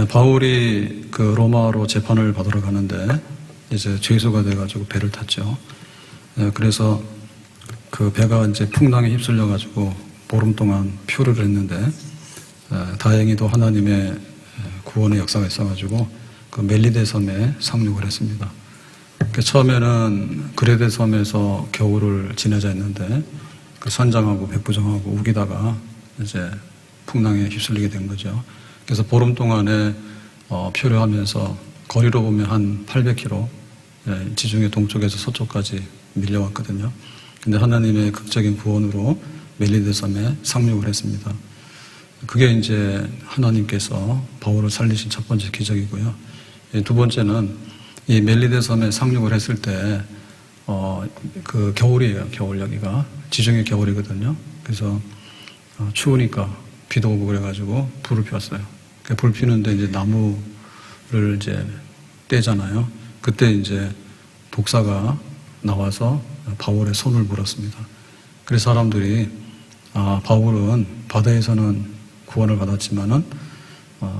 바울이 그 로마로 재판을 받으러 가는데 이제 죄수가 돼가지고 배를 탔죠. 그래서 그 배가 이제 풍랑에 휩쓸려가지고 보름 동안 표류를 했는데 다행히도 하나님의 구원의 역사가 있어가지고 그 멜리데 섬에 상륙을 했습니다. 처음에는 그레데 섬에서 겨울을 지내자 했는데 그 선장하고 백부장하고 우기다가 이제 풍랑에 휩쓸리게 된 거죠. 그래서 보름 동안에 표류하면서 거리로 보면 한 800km 지중해 동쪽에서 서쪽까지 밀려왔거든요. 근데 하나님의 극적인 구원으로 멜리데 섬에 상륙을 했습니다. 그게 이제 하나님께서 바울을 살리신 첫 번째 기적이고요. 두 번째는 이 멜리데 섬에 상륙을 했을 때 그 겨울이에요. 겨울 여기가 지중해 겨울이거든요. 그래서 추우니까 비도 오고 그래가지고 불을 피웠어요. 불 피우는데 이제 나무를 이제 떼잖아요. 그때 이제 독사가 나와서 바울의 손을 물었습니다. 그래서 사람들이 바울은 바다에서는 구원을 받았지만은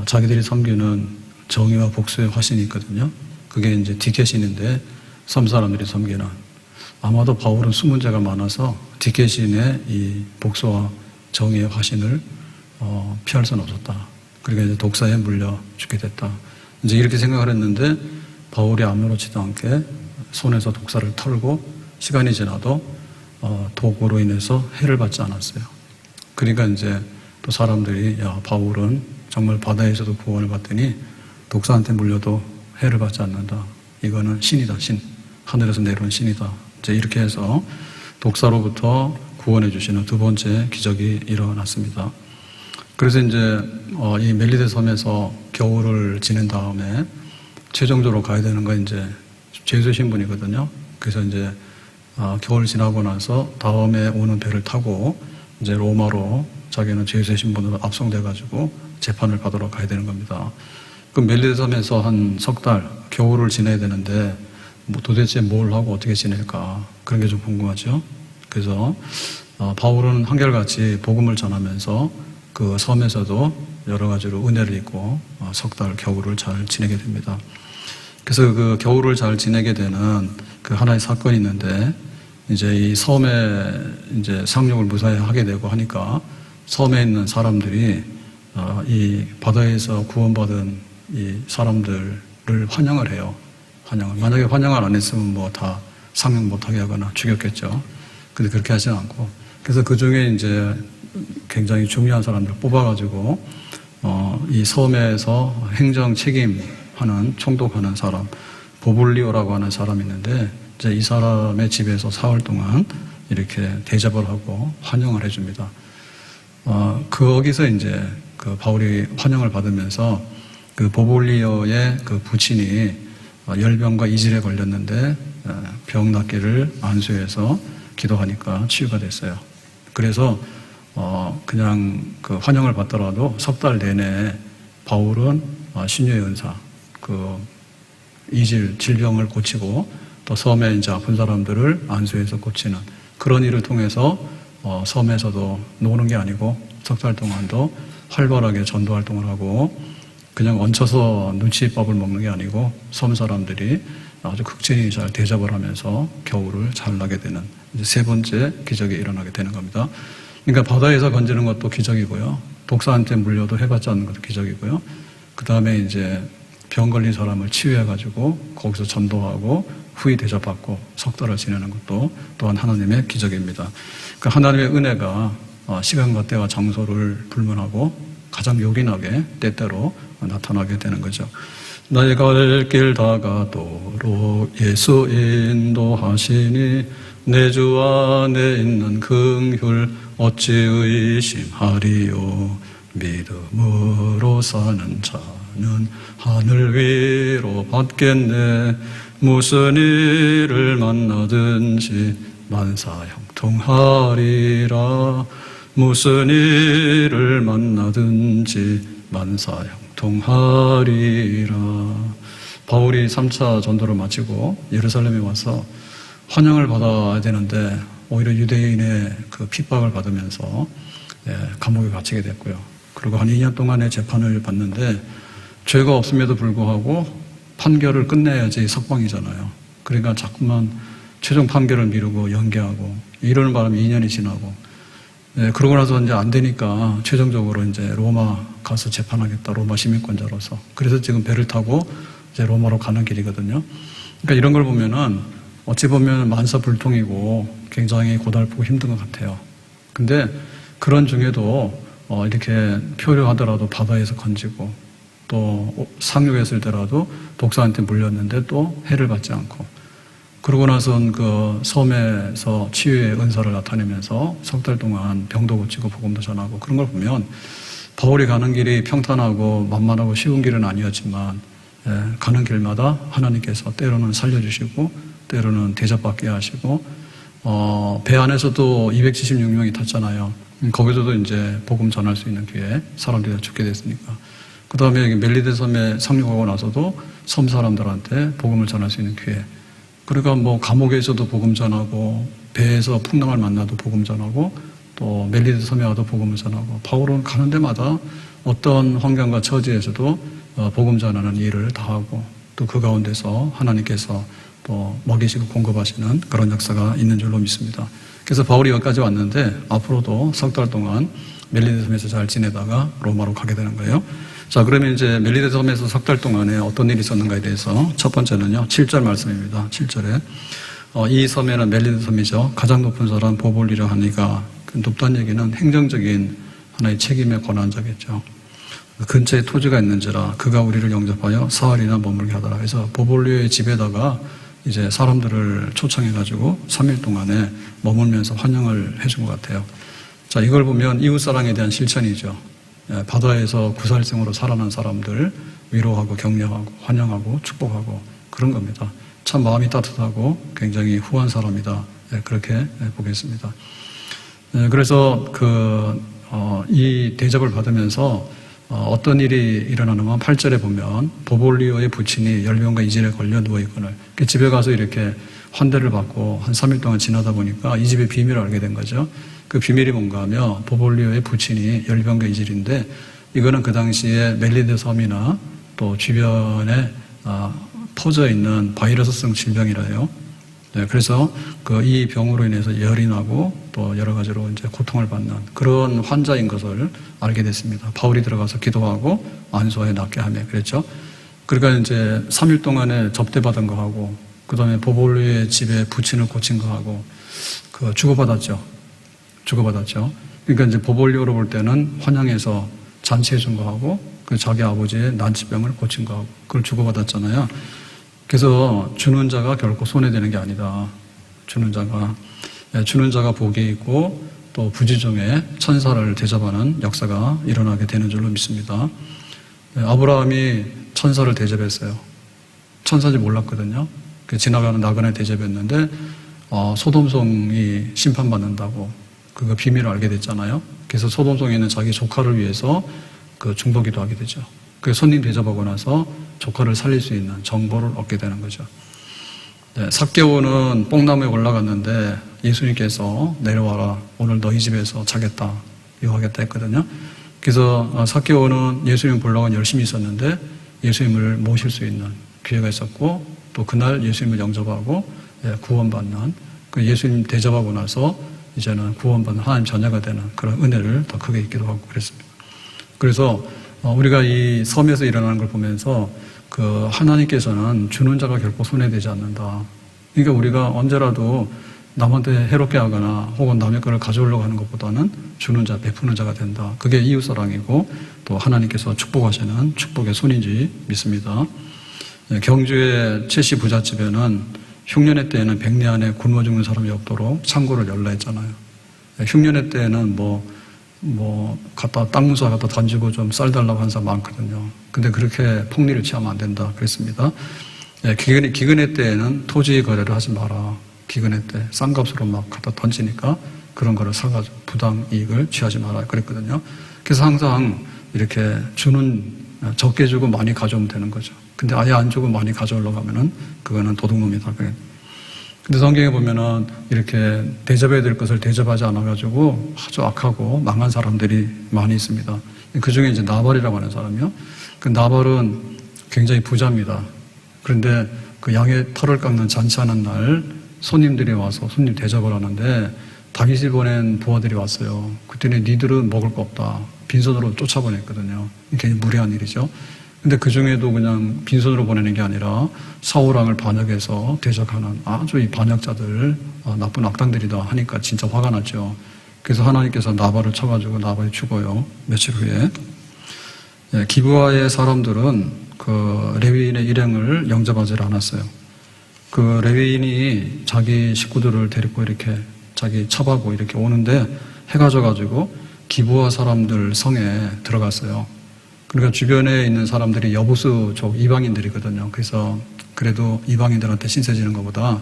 자기들이 섬기는 정의와 복수의 화신이 있거든요. 그게 이제 디케신인데 섬 사람들이 섬기는 아마도 바울은 숨은 죄가 많아서 디케신의 이 복수와 정의의 화신을 피할 수는 없었다. 그러니까 이제 독사에 물려 죽게 됐다. 이제 이렇게 생각을 했는데 바울이 아무렇지도 않게 손에서 독사를 털고 시간이 지나도 독으로 인해서 해를 받지 않았어요. 그러니까 이제 또 사람들이 바울은 정말 바다에서도 구원을 받더니 독사한테 물려도 해를 받지 않는다. 이거는 신이다, 신. 하늘에서 내려온 신이다. 이제 이렇게 해서 독사로부터 구원해 주시는 두 번째 기적이 일어났습니다. 그래서 이제 이 멜리데 섬에서 겨울을 지낸 다음에 최종적으로 가야 되는 건 이제 죄수 신분이거든요. 그래서 이제 겨울 지나고 나서 다음에 오는 배를 타고 이제 로마로 자기는 죄수의 신분으로 압송돼가지고 재판을 받으러 가야 되는 겁니다. 그 멜리데 섬에서 한 석 달 겨울을 지내야 되는데 뭐 도대체 뭘 하고 어떻게 지낼까 그런 게 좀 궁금하죠. 그래서 바울은 한결같이 복음을 전하면서 그 섬에서도 여러 가지로 은혜를 입고 석 달 겨울을 잘 지내게 됩니다. 그래서 그 겨울을 잘 지내게 되는 그 하나의 사건이 있는데 이제 이 섬에 이제 상륙을 무사히 하게 되고 하니까 섬에 있는 사람들이 이 바다에서 구원받은 이 사람들을 환영을 해요. 만약에 환영을 안 했으면 뭐 다 상륙 못하게 하거나 죽였겠죠. 근데 그렇게 하지 않고 그래서 그 중에 이제 굉장히 중요한 사람들 뽑아가지고 이 섬에서 행정 책임하는 총독하는 사람 보블리오라고 하는 사람이 있는데 이제 이 사람의 집에서 사흘 동안 이렇게 대접을 하고 환영을 해줍니다. 거기서 이제 그 바울이 환영을 받으면서 그 보블리오의 그 부친이 열병과 이질에 걸렸는데 병 낫기를 안수해서 기도하니까 치유가 됐어요. 그래서 그냥 그 환영을 받더라도 석 달 내내 바울은 신유의 은사, 그 이질 질병을 고치고 또 섬에 이제 아픈 사람들을 안수해서 고치는 그런 일을 통해서 섬에서도 노는 게 아니고 석 달 동안도 활발하게 전도 활동을 하고 그냥 얹혀서 눈치밥을 먹는 게 아니고 섬 사람들이 아주 극진히 잘 대접을 하면서 겨울을 잘 나게 되는 이제 세 번째 기적이 일어나게 되는 겁니다. 그러니까 바다에서 건지는 것도 기적이고요. 독사한테 물려도 해받지 않는 것도 기적이고요. 그 다음에 이제 병 걸린 사람을 치유해가지고 거기서 전도하고 후히 대접받고 석 달을 지내는 것도 또한 하나님의 기적입니다. 그러니까 하나님의 은혜가 시간과 때와 장소를 불문하고 가장 요긴하게 때때로 나타나게 되는 거죠. 나의 갈 길 다가도록 예수 인도하시니 내 주 안에 있는 긍휼 어찌 의심하리요. 믿음으로 사는 자는 하늘 위로 받겠네. 무슨 일을 만나든지 만사형통하리라. 무슨 일을 만나든지 만사형통하리라. 바울이 3차 전도를 마치고 예루살렘에 와서 환영을 받아야 되는데 오히려 유대인의 그 핍박을 받으면서 감옥에 갇히게 됐고요. 그리고 한 2년 동안의 재판을 받는데 죄가 없음에도 불구하고 판결을 끝내야지 석방이잖아요. 그러니까 자꾸만 최종 판결을 미루고 연기하고 이러는 바람에 2년이 지나고, 그러고 나서 이제 안 되니까 최종적으로 이제 로마 가서 재판하겠다. 로마 시민권자로서. 그래서 지금 배를 타고 이제 로마로 가는 길이거든요. 그러니까 이런 걸 보면은 어찌 보면 만사불통이고 굉장히 고달프고 힘든 것 같아요. 근데 그런 중에도 이렇게 표류하더라도 바다에서 건지고, 또 상륙했을 때라도 독사한테 물렸는데 또 해를 받지 않고, 그러고 나선 그 섬에서 치유의 은사를 나타내면서 석 달 동안 병도 고치고 복음도 전하고, 그런 걸 보면 바울이 가는 길이 평탄하고 만만하고 쉬운 길은 아니었지만, 가는 길마다 하나님께서 때로는 살려주시고 때로는 대접받게 하시고, 배 안에서도 276명이 탔잖아요. 거기서도 이제 복음 전할 수 있는 기회, 사람들이 다 죽게 됐으니까. 그 다음에 멜리데 섬에 상륙하고 나서도 섬 사람들한테 복음을 전할 수 있는 기회. 그러니까 뭐 감옥에서도 복음 전하고, 배에서 풍랑을 만나도 복음 전하고, 또 멜리데 섬에 와도 복음을 전하고, 바울은 가는 데마다 어떤 환경과 처지에서도 복음 전하는 일을 다하고, 또 그 가운데서 하나님께서 또 먹이시고 공급하시는 그런 역사가 있는 줄로 믿습니다. 그래서 바울이 여기까지 왔는데 앞으로도 석 달 동안 멜리데 섬에서 잘 지내다가 로마로 가게 되는 거예요. 자, 그러면 이제 멜리데 섬에서 석 달 동안에 어떤 일이 있었는가에 대해서 첫 번째는요, 7절 말씀입니다. 7절에 이 섬에는 멜리데 섬이죠. 가장 높은 사람 보볼리라 하니까, 그 높다는 얘기는 행정적인 하나의 책임의 권한자겠죠. 근처에 토지가 있는지라 그가 우리를 영접하여 사흘이나 머물게 하더라. 그래서 보볼리오의 집에다가 이제 사람들을 초청해가지고 3일 동안에 머물면서 환영을 해준 것 같아요. 자, 이걸 보면 이웃사랑에 대한 실천이죠. 바다에서 구살생으로 살아난 사람들 위로하고 격려하고 환영하고 축복하고 그런 겁니다. 참 마음이 따뜻하고 굉장히 후한 사람이다. 그렇게 보겠습니다. 그래서 이 대접을 받으면서 어떤 일이 일어나는가 8절에 보면 보볼리오의 부친이 열병과 이질에 걸려 누워있거늘, 집에 가서 이렇게 환대를 받고 한 3일 동안 지나다 보니까 이 집의 비밀을 알게 된 거죠. 그 비밀이 뭔가 하면 보볼리오의 부친이 열병과 이질인데, 이거는 그 당시에 멜리데 섬이나 또 주변에 퍼져 있는 바이러스성 질병이라요. 그래서 이 병으로 인해서 열이 나고 또 여러 가지로 이제 고통을 받는 그런 환자인 것을 알게 됐습니다. 바울이 들어가서 기도하고 안수하여 낫게 하며 그랬죠. 그러니까 이제 3일 동안에 접대받은 거 하고, 그 다음에 보볼리오의 집에 부친을 고친 거 하고, 주고받았죠. 그러니까 이제 보볼리오로 볼 때는 환영해서 잔치해 준 거 하고, 자기 아버지의 난치병을 고친 거 하고, 그걸 주고받았잖아요. 그래서 주는 자가 결코 손해되는 게 아니다. 주는 자가 복이 있고 또 부지중에 천사를 대접하는 역사가 일어나게 되는 줄로 믿습니다. 아브라함이 천사를 대접했어요. 천사인지 몰랐거든요. 지나가는 나그네 대접했는데 소돔성이 심판받는다고 그거 비밀을 알게 됐잖아요. 그래서 소돔성에 있는 자기 조카를 위해서 중보기도 하게 되죠. 그 손님 대접하고 나서 조카를 살릴 수 있는 정보를 얻게 되는 거죠. 삭개오는 뽕나무에 올라갔는데 예수님께서 내려와라, 오늘 너희 집에서 자겠다, 유하겠다 했거든요. 그래서 삭개오는 예수님 보려고 열심히 있었는데 예수님을 모실 수 있는 기회가 있었고, 또 그날 예수님을 영접하고 구원받는, 예수님 대접하고 나서 이제는 구원받는 하나님 자녀가 되는 그런 은혜를 더 크게 있기도 하고 그랬습니다. 그래서 우리가 이 섬에서 일어나는 걸 보면서 하나님께서는 주는 자가 결코 손해되지 않는다. 그러니까 우리가 언제라도 남한테 해롭게 하거나 혹은 남의 것을 가져오려고 하는 것보다는 주는 자, 베푸는 자가 된다. 그게 이웃사랑이고 또 하나님께서 축복하시는 축복의 손인지 믿습니다. 경주의 최씨 부잣집에는 흉년의 때에는 백내 안에 굶어 죽는 사람이 없도록 창고를 열라 했잖아요. 흉년의 때에는 땅 문서 갖다 던지고 좀 쌀 달라고 하는 사람 많거든요. 근데 그렇게 폭리를 취하면 안 된다 그랬습니다. 기근의 때에는 토지 거래를 하지 마라. 기근의 때 싼 값으로 막 갖다 던지니까 그런 거를 사가지고 부당 이익을 취하지 마라 그랬거든요. 그래서 항상 이렇게 적게 주고 많이 가져오면 되는 거죠. 근데 아예 안 주고 많이 가져오려고 하면은 그거는 도둑놈이다. 근데 성경에 보면은 이렇게 대접해야 될 것을 대접하지 않아가지고 아주 악하고 망한 사람들이 많이 있습니다. 그 중에 이제 나발이라고 하는 사람이요. 그 나발은 굉장히 부자입니다. 그런데 그 양의 털을 깎는 잔치하는 날 손님들이 와서 손님 대접을 하는데 다윗이 보낸 부하들이 왔어요. 그때는 니들은 먹을 거 없다. 빈손으로 쫓아보냈거든요. 굉장히 무례한 일이죠. 근데 그 중에도 그냥 빈손으로 보내는 게 아니라 사울왕을 반역해서 대적하는 아주 이 반역자들, 나쁜 악당들이다 하니까 진짜 화가 났죠. 그래서 하나님께서 나발을 쳐가지고 나발이 죽어요. 며칠 후에. 예, 기브아의 사람들은 그 레위인의 일행을 영접하지 않았어요. 그 레위인이 자기 식구들을 데리고 이렇게 자기 첩하고 이렇게 오는데 해가 져가지고 기브아 사람들 성에 들어갔어요. 그러니까 주변에 있는 사람들이 여부수 쪽 이방인들이거든요. 그래서 그래도 이방인들한테 신세 지는 것보다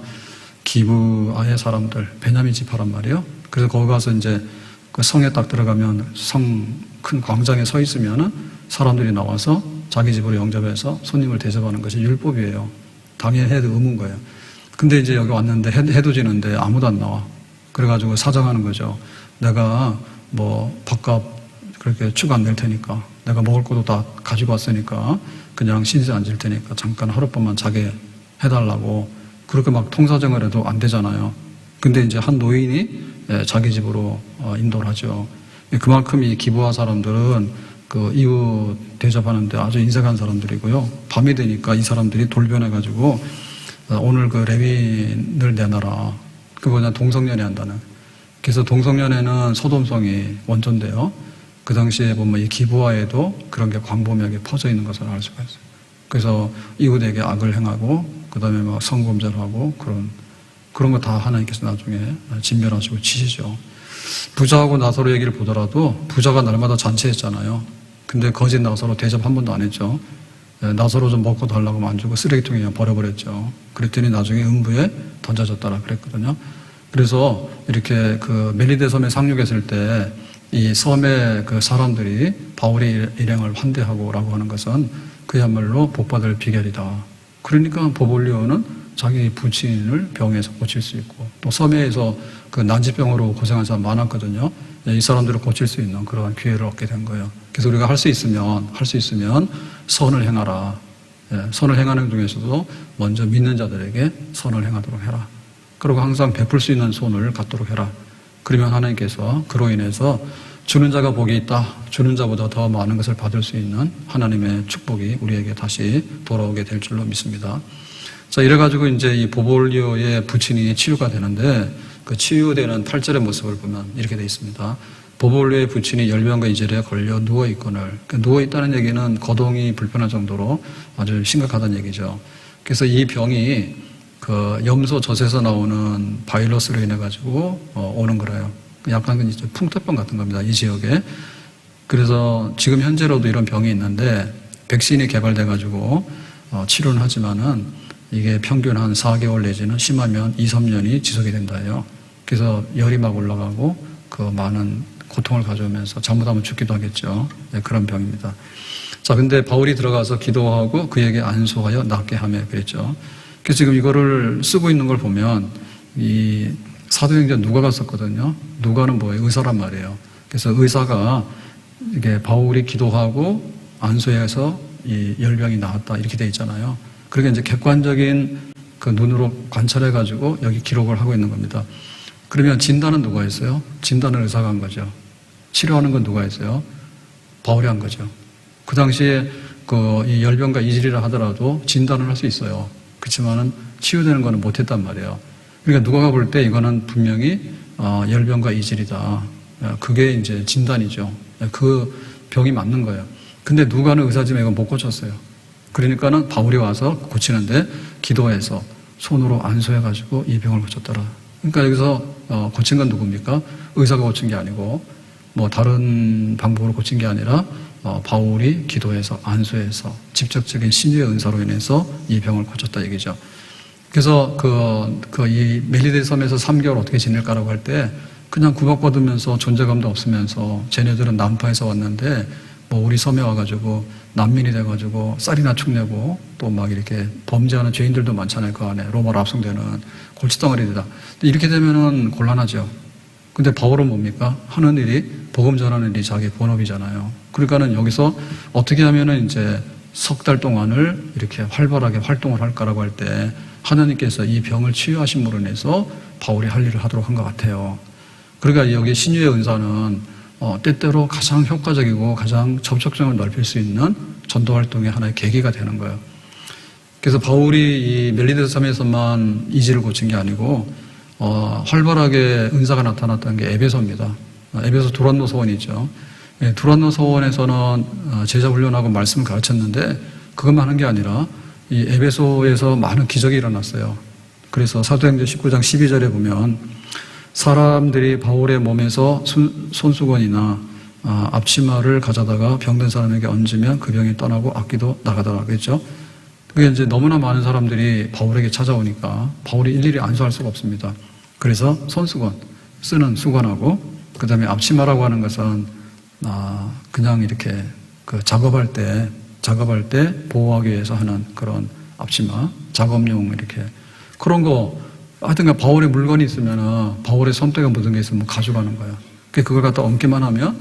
기브아의 사람들, 베냐민 지파란 말이에요. 그래서 거기 가서 이제 그 성에 딱 들어가면 성 큰 광장에 서 있으면은 사람들이 나와서 자기 집으로 영접해서 손님을 대접하는 것이 율법이에요. 당연히 해도 의무인 거예요. 근데 이제 여기 왔는데 해도 지는데 아무도 안 나와. 그래가지고 사정하는 거죠. 내가 뭐 밥값 그렇게 추가 안 낼 테니까 내가 먹을 것도 다 가지고 왔으니까 그냥 신세 안 질 테니까 잠깐 하룻밤만 자게 해달라고 그렇게 막 통사정을 해도 안 되잖아요. 근데 이제 한 노인이 자기 집으로 인도를 하죠. 그만큼 이 기브아 사람들은 그 이웃 대접하는데 아주 인색한 사람들이고요. 밤이 되니까 이 사람들이 돌변해가지고 오늘 그 레위인을 내놔라. 그거 그냥 동성연애 한다는. 그래서 동성연애는 소돔성이 원조인데요. 그 당시에 보면 이 기브아에도 그런 게 광범위하게 퍼져 있는 것을 알 수가 있어요. 그래서 이웃에게 악을 행하고 그다음에 막 성범죄를 하고 그런 거 다 하나님께서 나중에 진멸하시고 치시죠. 부자하고 나서로 얘기를 보더라도 부자가 날마다 잔치했잖아요. 근데 거짓 나서로 대접 한 번도 안 했죠. 나서로 좀 먹고 달라고 하면 안 주고 쓰레기통에 그냥 버려버렸죠. 그랬더니 나중에 음부에 던져졌다라 그랬거든요. 그래서 이렇게 그 멜리데 섬에 상륙했을 때 이 섬의 그 사람들이 바울의 일행을 환대하고라고 하는 것은 그야말로 복받을 비결이다. 그러니까 보볼리오는 자기 부친을 병에서 고칠 수 있고 또 섬에서 그 난치병으로 고생한 사람 많았거든요. 이 사람들을 고칠 수 있는 그런 기회를 얻게 된 거예요. 그래서 우리가 할 수 있으면 선을 행하라. 선을 행하는 중에서도 먼저 믿는 자들에게 선을 행하도록 해라. 그리고 항상 베풀 수 있는 손을 갖도록 해라. 그러면 하나님께서 그로 인해서 주는 자가 복이 있다. 주는 자보다 더 많은 것을 받을 수 있는 하나님의 축복이 우리에게 다시 돌아오게 될 줄로 믿습니다. 자, 이래가지고 이제 이 보볼리오의 부친이 치유가 되는데 그 치유되는 8절의 모습을 보면 이렇게 되어 있습니다. 보볼리오의 부친이 열병과 이절에 걸려 누워있거늘. 누워있다는 얘기는 거동이 불편할 정도로 아주 심각하다는 얘기죠. 그래서 이 병이 그 염소 젖에서 나오는 바이러스로 인해가지고 오는 거래요. 약간 이제 풍토병 같은 겁니다. 이 지역에. 그래서 지금 현재로도 이런 병이 있는데 백신이 개발돼가지고 치료는 하지만은 이게 평균 한 4개월 내지는 심하면 2, 3년이 지속이 된다 해요. 그래서 열이 막 올라가고 그 많은 고통을 가져오면서 잘못하면 죽기도 하겠죠. 네, 그런 병입니다. 자, 근데 바울이 들어가서 기도하고 그에게 안수하여 낫게 하며 그랬죠. 그래서 지금 이거를 쓰고 있는 걸 보면 이 사도행전 누가가 썼거든요. 누가는 뭐예요? 의사란 말이에요. 그래서 의사가 이게 바울이 기도하고 안수해서 이 열병이 나았다 이렇게 돼 있잖아요. 그러니까 이제 객관적인 그 눈으로 관찰해가지고 여기 기록을 하고 있는 겁니다. 그러면 진단은 누가 했어요? 진단은 의사가 한 거죠. 치료하는 건 누가 했어요? 바울이 한 거죠. 그 당시에 그 이 열병과 이질이라 하더라도 진단을 할 수 있어요. 그렇지만은 치유되는 거는 못했단 말이에요. 그러니까 누가가 볼 때 이거는 분명히 열병과 이질이다. 그게 이제 진단이죠. 그 병이 맞는 거예요. 근데 누가는 의사지만 이건 못 고쳤어요. 그러니까는 바울이 와서 고치는데 기도해서 손으로 안수해가지고 이 병을 고쳤더라. 그러니까 여기서 고친 건 누굽니까? 의사가 고친 게 아니고 뭐 다른 방법으로 고친 게 아니라 바울이 기도해서 안수해서 직접적인 신유의 은사로 인해서 이 병을 고쳤다 얘기죠. 그래서 이 멜리데 섬에서 3개월 어떻게 지낼까라고 할 때 그냥 구박받으면서 존재감도 없으면서 쟤네들은 남파에서 왔는데 뭐 우리 섬에 와가지고 난민이 돼가지고 쌀이나 축내고 또 막 이렇게 범죄하는 죄인들도 많잖아요. 그 안에 로마로 압송되는 골칫덩어리다. 이렇게 되면은 곤란하죠. 근데 바울은 뭡니까? 하는 일이 복음 전하는 일이 자기 본업이잖아요. 그러니까는 여기서 어떻게 하면은 이제 석 달 동안을 이렇게 활발하게 활동을 할까라고 할 때 하나님께서 이 병을 치유하심으로 인해서 바울이 할 일을 하도록 한 것 같아요. 그러니까 여기 신유의 은사는 때때로 가장 효과적이고 가장 접촉점을 넓힐 수 있는 전도 활동의 하나의 계기가 되는 거예요. 그래서 바울이 이 멜리드 섬에서만 이지를 고친 게 아니고 활발하게 은사가 나타났던 게 에베소입니다. 에베소 두란노 서원이죠. 두란노 서원에서는 제자 훈련하고 말씀을 가르쳤는데 그것만 하는 게 아니라 이 에베소에서 많은 기적이 일어났어요. 그래서 사도행전 19장 12절에 보면 사람들이 바울의 몸에서 손수건이나 앞치마를 가져다가 병든 사람에게 얹으면 그 병이 떠나고 악기도 나가더라고요. 그렇죠? 그게 이제 너무나 많은 사람들이 바울에게 찾아오니까 바울이 일일이 안수할 수가 없습니다. 그래서 손수건, 쓰는 수건하고 그 다음에 앞치마라고 하는 것은 그냥 이렇게 그 작업할 때 보호하기 위해서 하는 그런 앞치마, 작업용 이렇게 그런 거 하여튼 바울의 물건이 있으면 바울의 손때가 묻은 게 있으면 가져가는 거예요. 그걸 갖다 얹기만 하면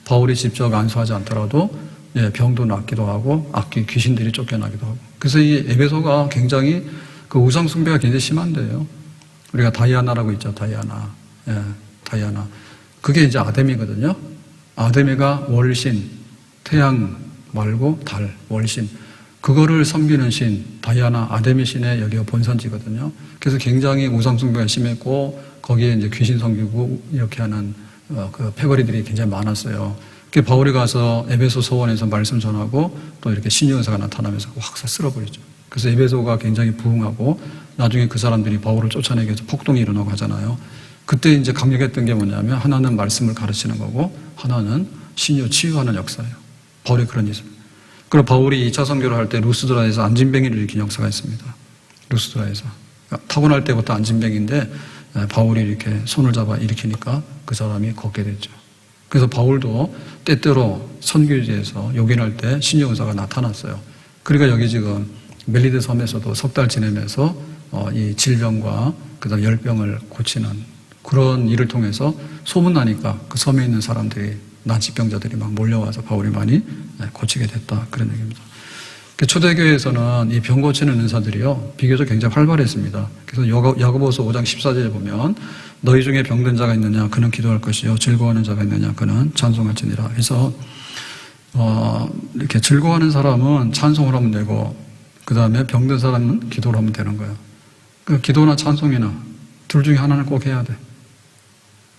바울이 직접 안수하지 않더라도 병도 낫기도 하고 악기 귀신들이 쫓겨나기도 하고. 그래서 이 에베소가 굉장히 그 우상 숭배가 굉장히 심한데요. 우리가 다이아나라고 있죠. 다이아나. 다이아나. 그게 이제 아데미거든요. 아데미가 월신, 태양 말고 달, 월신. 그거를 섬기는 신, 다이아나, 아데미 신의 여기가 본산지거든요. 그래서 굉장히 우상 숭배가 심했고 거기에 이제 귀신 섬기고 이렇게 하는 그 패거리들이 굉장히 많았어요. 바울이 가서 에베소 서원에서 말씀 전하고 또 이렇게 신유은사가 나타나면서 확 쓸어버리죠. 그래서 에베소가 굉장히 부흥하고 나중에 그 사람들이 바울을 쫓아내기 위해서 폭동이 일어나고 하잖아요. 그때 이제 강력했던 게 뭐냐면 하나는 말씀을 가르치는 거고 하나는 신유 치유하는 역사예요. 바울이 그런 일입니다. 그리고 바울이 2차 선교를 할 때 루스드라에서 안진뱅이를 일으킨 역사가 있습니다. 루스드라에서. 그러니까 타고날 때부터 안진뱅인데 바울이 이렇게 손을 잡아 일으키니까 그 사람이 걷게 됐죠. 그래서 바울도 때때로 선교지에서 요긴할 때 신유은사가 나타났어요. 그러니까 여기 지금 멜리드 섬에서도 석 달 지내면서 이 질병과 그다음 열병을 고치는 그런 일을 통해서 소문나니까 그 섬에 있는 사람들이 난치병자들이 막 몰려와서 바울이 많이 고치게 됐다 그런 얘기입니다. 초대교회에서는 이 병 고치는 은사들이요 비교적 굉장히 활발했습니다. 그래서 야고보서 5장 14절에 보면 너희 중에 병든 자가 있느냐 그는 기도할 것이요 즐거워하는 자가 있느냐 그는 찬송할지니라 해서 이렇게 즐거워하는 사람은 찬송을 하면 되고 그 다음에 병든 사람은 기도를 하면 되는 거예요. 기도나 찬송이나 둘 중에 하나는 꼭 해야 돼.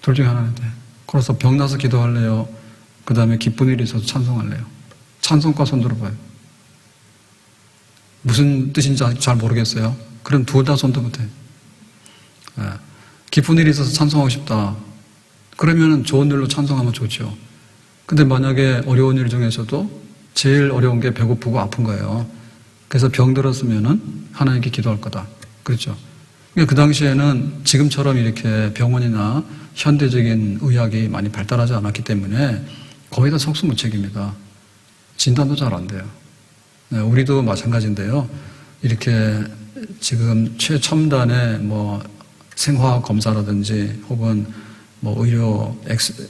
둘 중에 하나는 돼. 그래서 병나서 기도할래요? 그 다음에 기쁜 일이 있어서 찬송할래요? 찬송과 손 들어봐요. 무슨 뜻인지 잘 모르겠어요. 그럼 둘 다 손 들면 돼. 기쁜 일이 있어서 찬송하고 싶다. 그러면 좋은 일로 찬송하면 좋죠. 근데 만약에 어려운 일 중에서도 제일 어려운 게 배고프고 아픈 거예요. 그래서 병 들었으면은 하나님께 기도할 거다. 그렇죠. 그 당시에는 지금처럼 이렇게 병원이나 현대적인 의학이 많이 발달하지 않았기 때문에 거의 다 속수무책입니다. 진단도 잘 안 돼요. 우리도 마찬가지인데요. 이렇게 지금 최첨단의 뭐 생화학 검사라든지 혹은 뭐 의료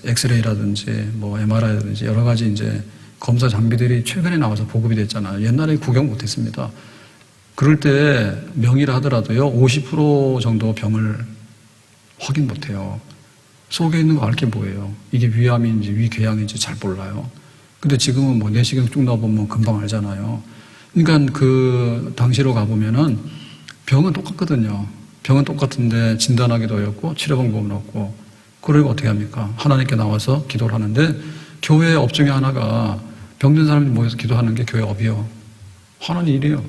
엑스레이라든지 뭐 MRI라든지 여러 가지 이제 검사 장비들이 최근에 나와서 보급이 됐잖아요. 옛날에 구경 못 했습니다. 그럴 때 명의라 하더라도요, 50% 정도 병을 확인 못 해요. 속에 있는 거 알 게 뭐예요? 이게 위암인지 위궤양인지 잘 몰라요. 근데 지금은 뭐 내시경 쭉 넣어보면 금방 알잖아요. 그러니까 그 당시로 가보면은 병은 똑같거든요. 병은 똑같은데 진단하기도 어렵고 치료 방법은 없고 그러고 어떻게 합니까? 하나님께 나와서 기도를 하는데 교회 업 중에 하나가 병든 사람들이 모여서 기도하는 게 교회 업이요. 하는 일이에요.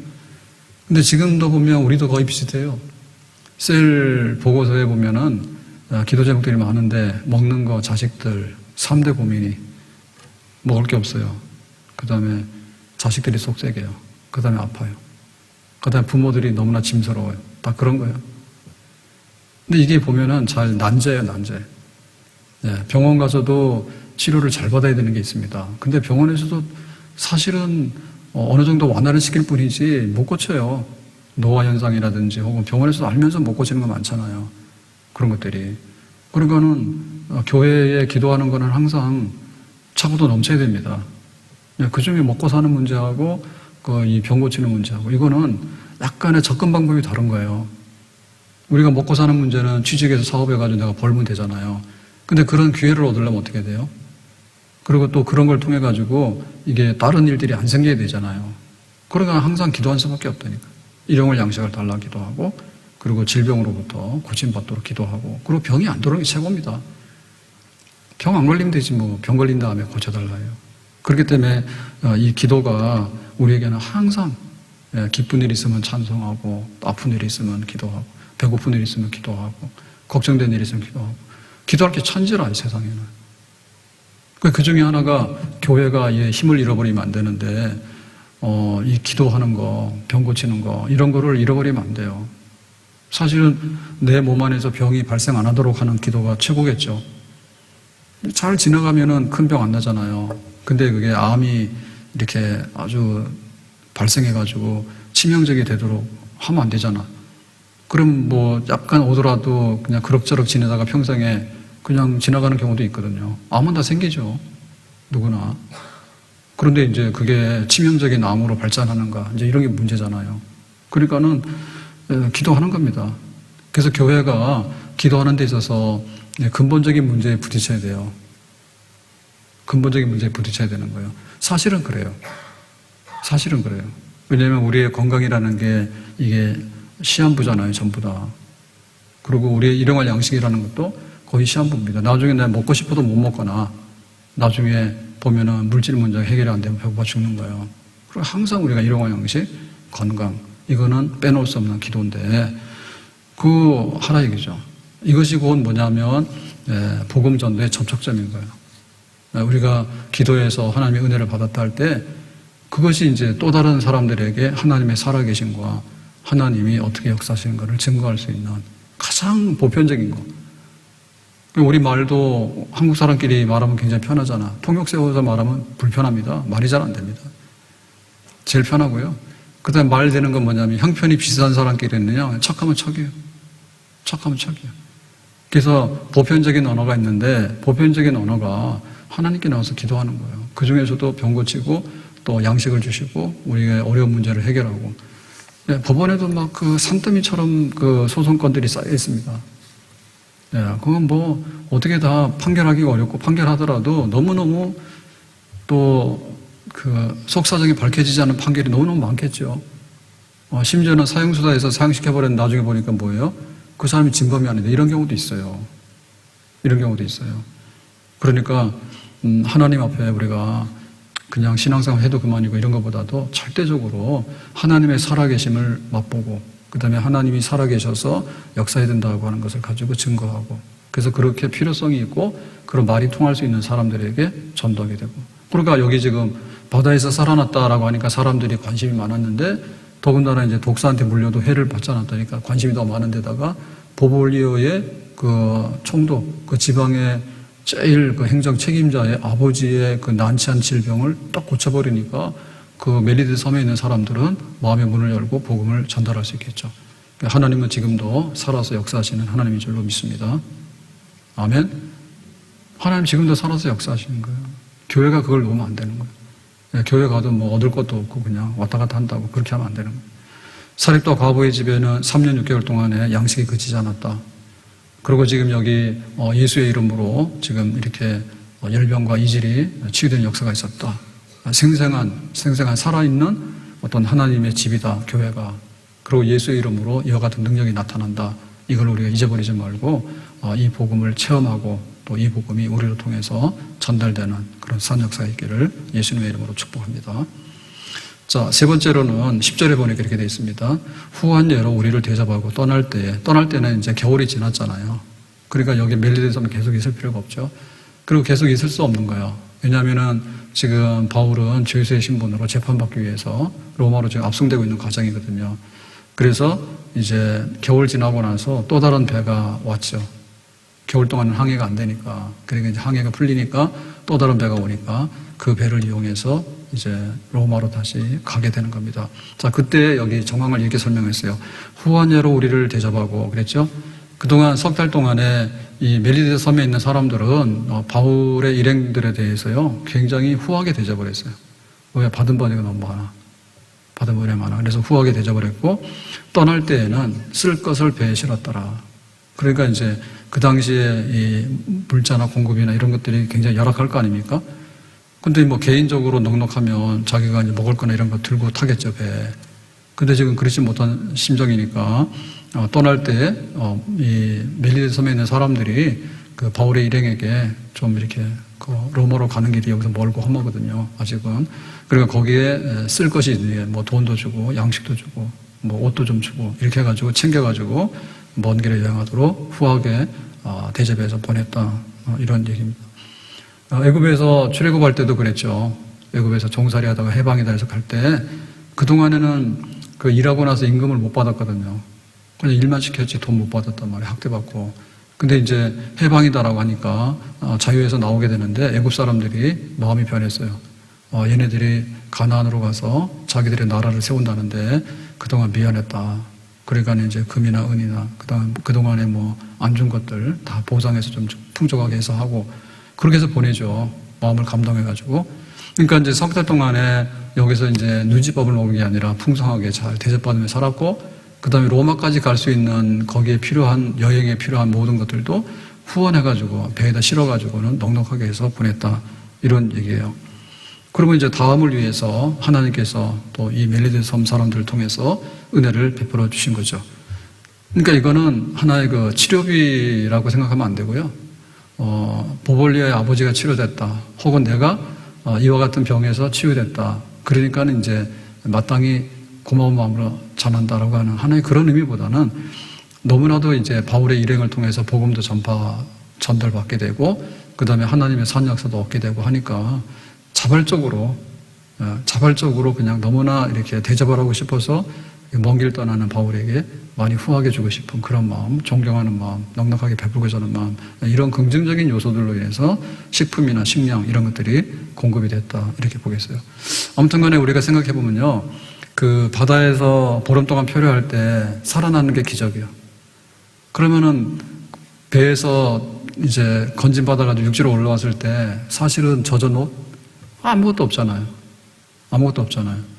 근데 지금도 보면 우리도 거의 비슷해요. 셀 보고서에 보면은 기도 제목들이 많은데 먹는 거 자식들 3대 고민이 먹을 게 없어요. 그 다음에 자식들이 속색이에요. 그 다음에 아파요. 그 다음에 부모들이 너무나 짐스러워요. 다 그런 거예요. 근데 이게 보면은 잘 난제예요, 난제. 병원 가서도 치료를 잘 받아야 되는 게 있습니다. 근데 병원에서도 사실은 어느 정도 완화를 시킬 뿐이지 못 고쳐요. 노화 현상이라든지 혹은 병원에서도 알면서 못 고치는 거 많잖아요. 그런 것들이. 그러니까는 교회에 기도하는 거는 항상 차고도 넘쳐야 됩니다. 그 중에 먹고 사는 문제하고 이 병 고치는 문제하고 이거는 약간의 접근 방법이 다른 거예요. 우리가 먹고 사는 문제는 취직해서 사업해가지고 내가 벌면 되잖아요. 근데 그런 기회를 얻으려면 어떻게 돼요? 그리고 또 그런 걸 통해 가지고 이게 다른 일들이 안 생겨야 되잖아요. 그러니까 항상 기도할 수밖에 없다니까. 일용할 양식을 달라 기도하고, 그리고 질병으로부터 고침받도록 기도하고, 그리고 병이 안 들어오는 게 최고입니다. 병 안 걸리면 되지 뭐. 병 걸린 다음에 고쳐달라요. 그렇기 때문에 이 기도가 우리에게는 항상 기쁜 일 있으면 찬송하고, 아픈 일 있으면 기도하고, 배고픈 일 있으면 기도하고, 걱정된 일 있으면 기도하고, 기도할 게 천지라, 이 세상에는. 그 중에 하나가 교회가 힘을 잃어버리면 안 되는데, 이 기도하는 거, 병 고치는 거, 이런 거를 잃어버리면 안 돼요. 사실은 내 몸 안에서 병이 발생 안 하도록 하는 기도가 최고겠죠. 잘 지나가면은 큰 병 안 나잖아요. 근데 그게 암이 이렇게 아주 발생해가지고 치명적이 되도록 하면 안 되잖아. 그럼 뭐 약간 오더라도 그냥 그럭저럭 지내다가 평생에 그냥 지나가는 경우도 있거든요. 암은 다 생기죠. 누구나. 그런데 이제 그게 치명적인 암으로 발전하는가, 이제 이런 게 문제잖아요. 그러니까는 기도하는 겁니다. 그래서 교회가 기도하는 데 있어서 근본적인 문제에 부딪혀야 돼요. 근본적인 문제에 부딪혀야 되는 거예요. 사실은 그래요. 사실은 그래요. 왜냐하면 우리의 건강이라는 게 이게 시한부잖아요, 전부 다. 그리고 우리의 일용할 양식이라는 것도 거의 시한부입니다. 나중에 내가 먹고 싶어도 못 먹거나, 나중에 보면은 물질 문제가 해결이 안 되면 배고파 죽는 거예요. 그리고 항상 우리가 일용할 양식, 건강, 이거는 빼놓을 수 없는 기도인데, 하라 얘기죠. 이것이 곧 뭐냐면, 복음 전도의 접촉점인 거예요. 우리가 기도해서 하나님의 은혜를 받았다 할 때, 그것이 이제 또 다른 사람들에게 하나님의 살아계심과 하나님이 어떻게 역사하시는 것을 증거할 수 있는 가장 보편적인 거. 우리 말도 한국 사람끼리 말하면 굉장히 편하잖아. 통역 세워서 말하면 불편합니다. 말이 잘 안 됩니다. 제일 편하고요. 그 다음에 말 되는 건 뭐냐면 형편이 비슷한 사람끼리 있느냐? 척하면 척이에요. 척하면 척이에요. 그래서 보편적인 언어가 있는데 보편적인 언어가 하나님께 나와서 기도하는 거예요. 그 중에서도 병 고치고 또 양식을 주시고 우리의 어려운 문제를 해결하고, 법원에도 막 그 산더미처럼 그 소송건들이 쌓여 있습니다. 그건 뭐 어떻게 다 판결하기가 어렵고, 판결하더라도 너무너무 또 그 속사정이 밝혀지지 않은 판결이 너무너무 많겠죠. 심지어는 사형수사에서 사형시켜버렸는데 나중에 보니까 뭐예요? 그 사람이 진범이 아닌데, 이런 경우도 있어요. 이런 경우도 있어요. 그러니까 하나님 앞에 우리가 그냥 신앙생활 해도 그만이고 이런 것보다도 절대적으로 하나님의 살아계심을 맛보고, 그 다음에 하나님이 살아계셔서 역사해야 된다고 하는 것을 가지고 증거하고, 그래서 그렇게 필요성이 있고 그런 말이 통할 수 있는 사람들에게 전도하게 되고. 그러니까 여기 지금 바다에서 살아났다라고 하니까 사람들이 관심이 많았는데, 더군다나 이제 독사한테 물려도 해를 받지 않았다니까 관심이 더 많은 데다가 보볼리오의 그 총독, 그 지방의 제일 그 행정 책임자의 아버지의 그 난치한 질병을 딱 고쳐버리니까 그 메리드 섬에 있는 사람들은 마음의 문을 열고 복음을 전달할 수 있겠죠. 하나님은 지금도 살아서 역사하시는 하나님인 줄로 믿습니다. 아멘. 하나님 지금도 살아서 역사하시는 거예요. 교회가 그걸 놓으면 안 되는 거예요. 교회 가도 뭐 얻을 것도 없고 그냥 왔다 갔다 한다고 그렇게 하면 안 되는 거예요. 사립도 과부의 집에는 3년 6개월 동안에 양식이 그치지 않았다. 그리고 지금 여기 예수의 이름으로 지금 이렇게 열병과 이질이 치유된 역사가 있었다. 생생한 살아있는 어떤 하나님의 집이다, 교회가. 그리고 예수의 이름으로 이와 같은 능력이 나타난다. 이걸 우리가 잊어버리지 말고 이 복음을 체험하고 또 이 복음이 우리를 통해서 전달되는 그런 산 역사가 있기를 예수님의 이름으로 축복합니다. 자, 세 번째로는 10절에 보니까 이렇게 되어 있습니다. 후한 예로 우리를 대접하고 떠날 때는 이제 겨울이 지났잖아요. 그러니까 여기 멜리데섬은 계속 있을 필요가 없죠. 그리고 계속 있을 수 없는 거예요. 왜냐하면은 지금 바울은 죄수의 신분으로 재판받기 위해서 로마로 지금 압송되고 있는 과정이거든요. 그래서 이제 겨울 지나고 나서 또 다른 배가 왔죠. 겨울 동안은 항해가 안 되니까. 그러니까 이제 항해가 풀리니까 또 다른 배가 오니까 그 배를 이용해서 이제 로마로 다시 가게 되는 겁니다. 자, 그때 여기 정황을 이렇게 설명했어요. 후한 예로 우리를 대접하고 그랬죠. 그동안 석 달 동안에 이 멜리데 섬에 있는 사람들은 바울의 일행들에 대해서요 굉장히 후하게 대접을 했어요. 왜? 받은 번이가 너무 많아. 받은 번이 많아. 그래서 후하게 대접을 했고, 떠날 때에는 쓸 것을 배에 실었더라. 그러니까 이제 그 당시에 이 물자나 공급이나 이런 것들이 굉장히 열악할 거 아닙니까? 근데 뭐 개인적으로 넉넉하면 자기가 이제 먹을 거나 이런 거 들고 타겠죠, 배에. 근데 지금 그렇지 못한 심정이니까 떠날 때 이 멜리데 섬에 있는 사람들이 그 바울의 일행에게 좀 이렇게 그 로마로 가는 길이 여기서 멀고 험하거든요, 아직은. 그러니까 거기에 쓸 것이 있는데 뭐 돈도 주고 양식도 주고 뭐 옷도 좀 주고 이렇게 해가지고 챙겨가지고 먼 길에 여행하도록 후하게 대접해서 보냈다, 이런 얘기입니다. 애굽에서 출애굽할 때도 그랬죠. 애굽에서 종살이 하다가 해방이다 해서 갈 때 그동안에는 그 일하고 나서 임금을 못 받았거든요. 그냥 일만 시켰지 돈 못 받았단 말이에요. 학대받고. 근데 이제 해방이다라고 하니까 자유에서 나오게 되는데 애굽 사람들이 마음이 변했어요. 얘네들이 가나안으로 가서 자기들의 나라를 세운다는데 그동안 미안했다. 그러니까 이제 금이나 은이나 그동안에 뭐 안 준 것들 다 보상해서 좀 풍족하게 해서 하고 그렇게 해서 보내죠. 마음을 감동해가지고. 그러니까 이제 석 달 동안에 여기서 이제 누지법을 먹은 게 아니라 풍성하게 잘 대접받으며 살았고, 그 다음에 로마까지 갈 수 있는 거기에 필요한, 여행에 필요한 모든 것들도 후원해가지고 배에다 실어가지고는 넉넉하게 해서 보냈다. 이런 얘기예요. 그러면 이제 다음을 위해서 하나님께서 또 이 멜리데 섬 사람들을 통해서 은혜를 베풀어 주신 거죠. 그러니까 이거는 하나의 그 치료비라고 생각하면 안 되고요. 보볼리아의 아버지가 치료됐다. 혹은 내가 이와 같은 병에서 치유됐다. 그러니까는 이제 마땅히 고마운 마음으로 전한다라고 하는 하나의 그런 의미보다는 너무나도 이제 바울의 일행을 통해서 복음도 전달받게 되고, 그 다음에 하나님의 선약서도 얻게 되고 하니까 자발적으로 그냥 너무나 이렇게 대접을 하고 싶어서 먼 길 떠나는 바울에게 많이 후하게 주고 싶은 그런 마음, 존경하는 마음, 넉넉하게 베풀고자 하는 마음, 이런 긍정적인 요소들로 인해서 식품이나 식량 이런 것들이 공급이 됐다, 이렇게 보겠어요. 아무튼 간에 우리가 생각해 보면요, 그 바다에서 보름 동안 표류할 때 살아나는 게 기적이에요. 그러면은 배에서 이제 건진받아가지고 육지로 올라왔을 때 사실은 젖은 옷 아무것도 없잖아요. 아무것도 없잖아요.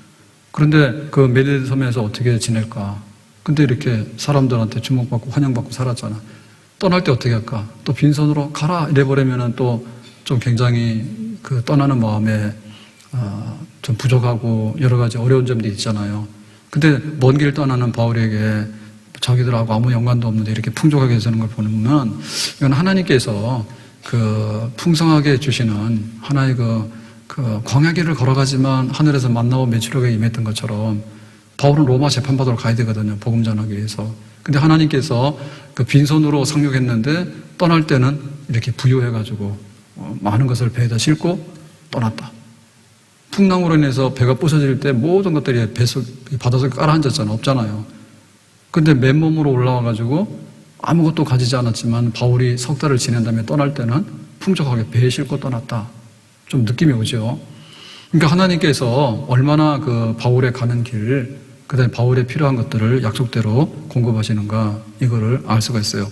그런데 그 멜리데 섬에서 어떻게 지낼까? 근데 이렇게 사람들한테 주목받고 환영받고 살았잖아. 떠날 때 어떻게 할까? 또 빈손으로 가라 이래버리면은 또 좀 굉장히 그 떠나는 마음에 좀 부족하고 여러 가지 어려운 점들이 있잖아요. 근데 먼 길 떠나는 바울에게 자기들하고 아무 연관도 없는데 이렇게 풍족하게 사는 걸 보면 이건 하나님께서 그 풍성하게 주시는 하나의 그 광야길을 걸어가지만 하늘에서 만나고 메추려가 임했던 것처럼 바울은 로마 재판받으러 가야 되거든요. 복음 전하기 위해서. 근데 하나님께서 그 빈손으로 상륙했는데 떠날 때는 이렇게 부유해가지고 많은 것을 배에다 싣고 떠났다. 풍랑으로 인해서 배가 부서질 때 모든 것들이 바닷속에 깔아앉았잖아요. 없잖아요. 근데 맨몸으로 올라와가지고 아무것도 가지지 않았지만 바울이 석 달을 지낸 다음에 떠날 때는 풍족하게 배에 싣고 떠났다. 좀 느낌이 오죠. 그러니까 하나님께서 얼마나 그 바울의 가는 길, 그 다음에 바울에 필요한 것들을 약속대로 공급하시는가, 이거를 알 수가 있어요.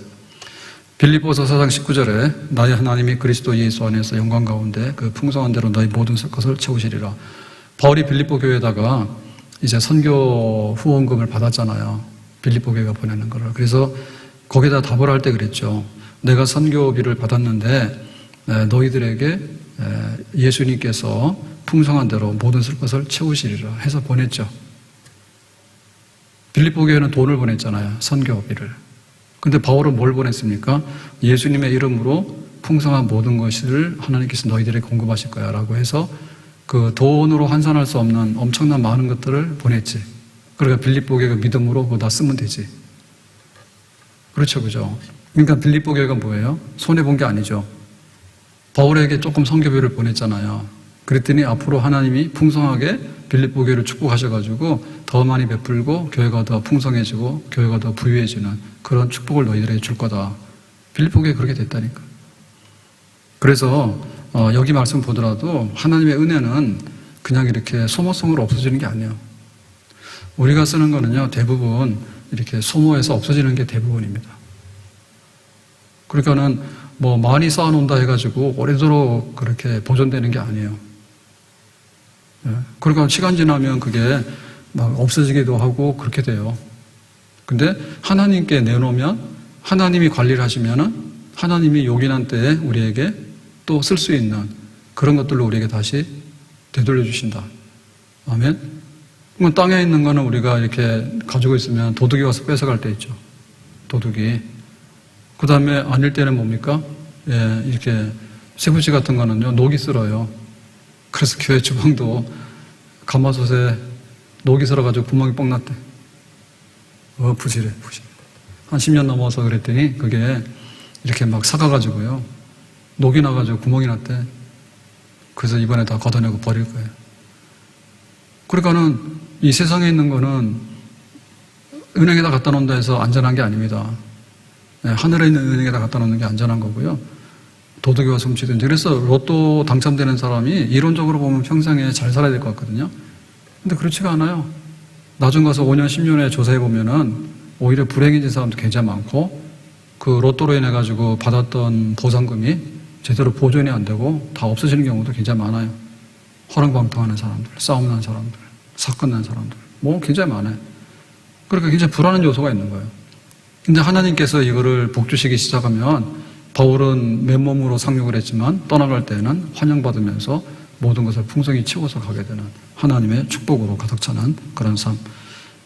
빌립보서 4장 19절에 나의 하나님이 그리스도 예수 안에서 영광 가운데 그 풍성한 대로 너희 모든 것을 채우시리라. 바울이 빌립보 교회에다가 이제 선교 후원금을 받았잖아요. 빌립보 교회가 보내는 거를. 그래서 거기다 답을 할 때 그랬죠. 내가 선교비를 받았는데 너희들에게 예수님께서 풍성한 대로 모든 쓸 것을 채우시리라 해서 보냈죠. 빌립보 교회는 돈을 보냈잖아요. 선교비를. 근데 바울은 뭘 보냈습니까? 예수님의 이름으로 풍성한 모든 것을 하나님께서 너희들에게 공급하실 거야 라고 해서 그 돈으로 환산할 수 없는 엄청난 많은 것들을 보냈지. 그러니까 빌립보 교회가 믿음으로 그거 다 쓰면 되지. 그렇죠, 그죠? 그러니까 빌립보 교회가 뭐예요? 손해본 게 아니죠. 바울에게 조금 선교비를 보냈잖아요. 그랬더니 앞으로 하나님이 풍성하게 빌립보 교회를 축복하셔가지고 더 많이 베풀고 교회가 더 풍성해지고 교회가 더 부유해지는 그런 축복을 너희들에게 줄 거다. 빌립보 교회 그렇게 됐다니까. 그래서 여기 말씀 보더라도 하나님의 은혜는 그냥 이렇게 소모성으로 없어지는 게 아니에요. 우리가 쓰는 거는요, 대부분 이렇게 소모해서 없어지는 게 대부분입니다. 그러니까는 뭐 많이 쌓아놓는다 해가지고 오래도록 그렇게 보존되는 게 아니에요. 그러니까 시간 지나면 그게 막 없어지기도 하고 그렇게 돼요. 근데 하나님께 내놓으면 하나님이 관리를 하시면은 하나님이 요긴한 때에 우리에게 또 쓸 수 있는 그런 것들로 우리에게 다시 되돌려 주신다. 아멘. 그럼 땅에 있는 거는 우리가 이렇게 가지고 있으면 도둑이 와서 뺏어갈 때 있죠. 도둑이. 그 다음에 아닐 때는 뭡니까? 예, 이렇게 쇠붙이 같은 거는요, 녹이 쓸어요. 그래서 교회 주방도 가마솥에 녹이 쓸어가지고 구멍이 뻥 났대. 부실해. 한 10년 넘어서 그랬더니 그게 이렇게 막 삭아가지고요, 녹이 나가지고 구멍이 났대. 그래서 이번에 다 걷어내고 버릴 거예요. 그러니까는 이 세상에 있는 거는 은행에다 갖다 놓는다 해서 안전한 게 아닙니다. 네, 하늘에 있는 은행에다 갖다 놓는 게 안전한 거고요. 도둑이 와서 훔치든지. 그래서 로또 당첨되는 사람이 이론적으로 보면 평생에 잘 살아야 될 것 같거든요. 근데 그렇지가 않아요. 나중 가서 5년, 10년에 조사해 보면은 오히려 불행해진 사람도 굉장히 많고, 그 로또로 인해 가지고 받았던 보상금이 제대로 보존이 안 되고 다 없어지는 경우도 굉장히 많아요. 허랑방탕하는 사람들, 싸움 난 사람들, 사건 난 사람들, 뭐 굉장히 많아요. 그러니까 굉장히 불안한 요소가 있는 거예요. 근데 하나님께서 이거를 복주시기 시작하면, 바울은 맨몸으로 상륙을 했지만 떠나갈 때는 환영받으면서 모든 것을 풍성히 채워서 가게 되는 하나님의 축복으로 가득 차는 그런 삶.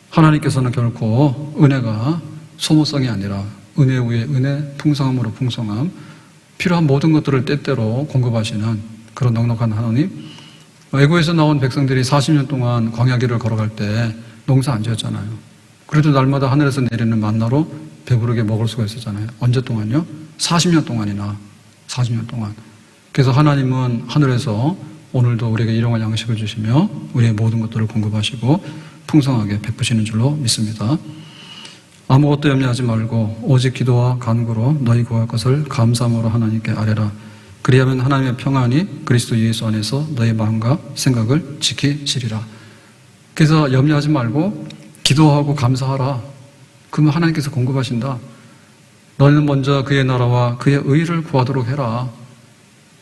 하나님께서는 결코 은혜가 소모성이 아니라 은혜 위에 은혜, 풍성함으로 풍성함, 필요한 모든 것들을 때때로 공급하시는 그런 넉넉한 하나님. 애굽에서 나온 백성들이 40년 동안 광야길을 걸어갈 때 농사 안 지었잖아요. 그래도 날마다 하늘에서 내리는 만나로 배부르게 먹을 수가 있었잖아요. 언제 동안요? 40년 동안이나. 40년 동안. 그래서 하나님은 하늘에서 오늘도 우리에게 일용할 양식을 주시며 우리의 모든 것들을 공급하시고 풍성하게 베푸시는 줄로 믿습니다. 아무것도 염려하지 말고 오직 기도와 간구로 너희 구할 것을 감사함으로 하나님께 아뢰라. 그리하면 하나님의 평안이 그리스도 예수 안에서 너희 마음과 생각을 지키시리라. 그래서 염려하지 말고 기도하고 감사하라. 그러면 하나님께서 공급하신다. 너희는 먼저 그의 나라와 그의 의를 구하도록 해라.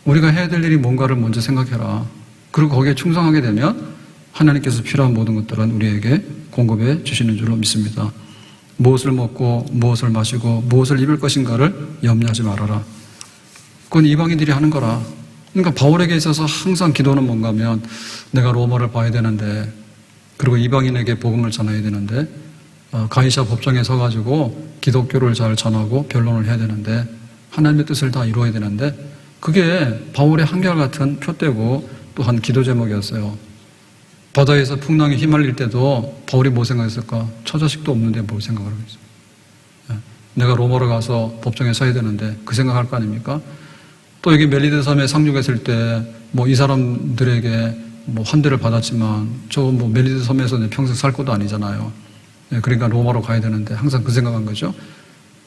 우리가 해야 될 일이 뭔가를 먼저 생각해라. 그리고 거기에 충성하게 되면 하나님께서 필요한 모든 것들은 우리에게 공급해 주시는 줄로 믿습니다. 무엇을 먹고 무엇을 마시고 무엇을 입을 것인가를 염려하지 말아라. 그건 이방인들이 하는 거라. 그러니까 바울에게 있어서 항상 기도는 뭔가 하면, 내가 로마를 봐야 되는데, 그리고 이방인에게 복음을 전해야 되는데, 가이사 법정에 서가지고 기독교를 잘 전하고 변론을 해야 되는데, 하나님의 뜻을 다 이루어야 되는데, 그게 바울의 한결같은 표대고 또한 기도 제목이었어요. 바다에서 풍랑이 휘말릴 때도 바울이 뭐 생각했을까? 처자식도 없는데 뭘 생각을 하겠어요? 내가 로마로 가서 법정에 서야 되는데 그 생각할 거 아닙니까? 또 여기 멜리데 섬에 상륙했을 때 뭐 이 사람들에게 뭐 환대를 받았지만 저 뭐 멜리데 섬에서 내 평생 살 것도 아니잖아요. 그러니까 로마로 가야 되는데 항상 그 생각한 거죠.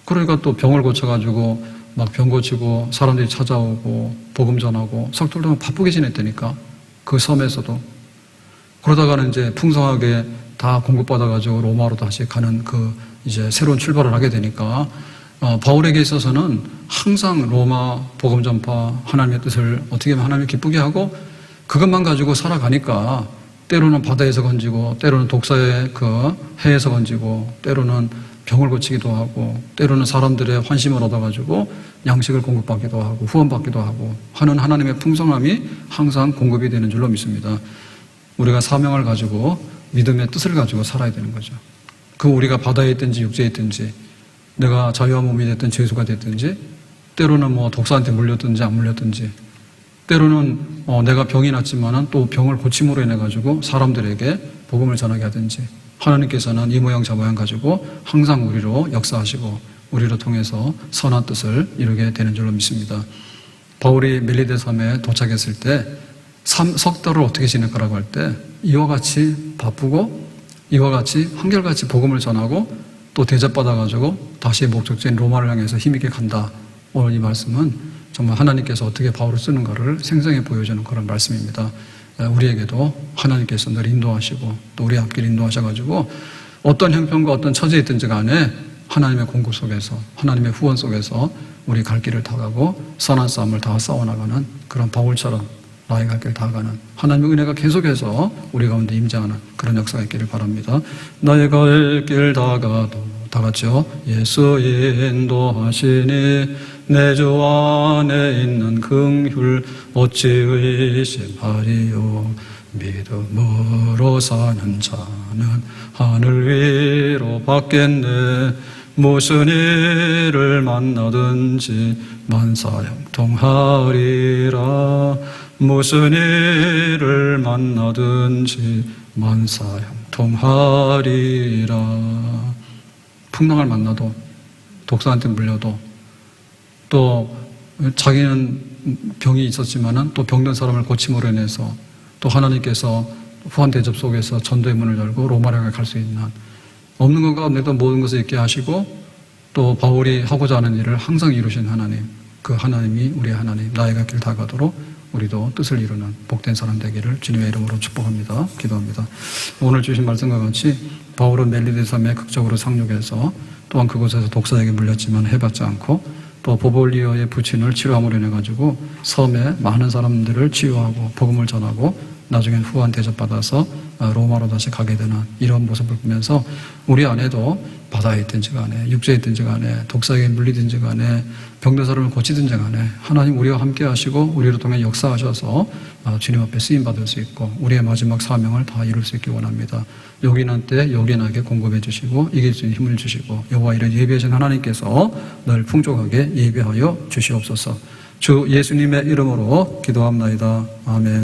그러니까 또 병을 고쳐가지고 막 병 고치고 사람들이 찾아오고 복음 전하고 석달 동안 바쁘게 지냈다니까. 그 섬에서도. 그러다가는 이제 풍성하게 다 공급받아가지고 로마로 다시 가는 그 이제 새로운 출발을 하게 되니까, 바울에게 있어서는 항상 로마 복음 전파, 하나님의 뜻을 어떻게 하면 하나님을 기쁘게 하고 그것만 가지고 살아가니까, 때로는 바다에서 건지고 때로는 독사의 그 해에서 건지고 때로는 병을 고치기도 하고 때로는 사람들의 환심을 얻어가지고 양식을 공급받기도 하고 후원받기도 하고 하는 하나님의 풍성함이 항상 공급이 되는 줄로 믿습니다. 우리가 사명을 가지고 믿음의 뜻을 가지고 살아야 되는 거죠. 그 우리가 바다에 있든지 육지에 있든지, 내가 자유와 몸이 됐든 죄수가 됐든지, 때로는 뭐 독사한테 물렸든지 안 물렸든지, 때로는 내가 병이 났지만은 또 병을 고침으로 인해 가지고 사람들에게 복음을 전하게 하든지, 하나님께서는 이 모양 저 모양 가지고 항상 우리로 역사하시고 우리로 통해서 선한 뜻을 이루게 되는 줄로 믿습니다. 바울이 멜리데 섬에 도착했을 때 석 달을 어떻게 지낼까라고 할 때 이와 같이 바쁘고 이와 같이 한결같이 복음을 전하고 또 대접받아가지고 다시 목적지인 로마를 향해서 힘있게 간다. 오늘 이 말씀은 정말 하나님께서 어떻게 바울을 쓰는가를 생생히 보여주는 그런 말씀입니다. 우리에게도 하나님께서 늘 인도하시고 또 우리 앞길 인도하셔가지고 어떤 형편과 어떤 처지에 있든지 간에 하나님의 공급 속에서, 하나님의 후원 속에서 우리 갈 길을 다 가고 선한 싸움을 다 싸워나가는 그런 바울처럼 나의 갈 길 다 가는 하나님의 은혜가 계속해서 우리 가운데 임재하는 그런 역사가 있기를 바랍니다. 나의 갈 길 다 가도 다 같이요. 예수 인도하시니 내 주 안에 있는 긍휼 어찌 의심하리요. 믿음으로 사는 자는 하늘 위로 받겠네. 무슨 일을 만나든지 만사형통하리라. 무슨 일을 만나든지 만사형통하리라. 풍랑을 만나도 독사한테 물려도 또 자기는 병이 있었지만은 또 병든 사람을 고침으로 인해서 또 하나님께서 후한 대접 속에서 전도의 문을 열고 로마량에 갈 수 있는 없는 것 가운데도 모든 것을 있게 하시고 또 바울이 하고자 하는 일을 항상 이루신 하나님, 그 하나님이 우리의 하나님, 나의 갈 길 다 가도록 우리도 뜻을 이루는 복된 사람 되기를 주님의 이름으로 축복합니다. 기도합니다. 오늘 주신 말씀과 같이 바울은 멜리데 섬에 극적으로 상륙해서 또한 그곳에서 독사에게 물렸지만 해받지 않고 또 보볼리어의 부친을 치료함으로 인해 가지고 섬에 많은 사람들을 치유하고 복음을 전하고 나중엔 후한 대접받아서 로마로 다시 가게 되는 이런 모습을 보면서 우리 안에도 바다에 있든지 간에 육지에 있든지 간에 독사에게 물리든지 간에 병든 사람을 고치든지 간에 하나님 우리와 함께 하시고 우리를 통해 역사하셔서 주님 앞에 쓰임받을 수 있고 우리의 마지막 사명을 다 이룰 수 있기 원합니다. 요긴한 때 요긴하게 공급해 주시고 이길 수 있는 힘을 주시고 여호와 이를 예비하신 하나님께서 늘 풍족하게 예비하여 주시옵소서. 주 예수님의 이름으로 기도합나이다. 아멘.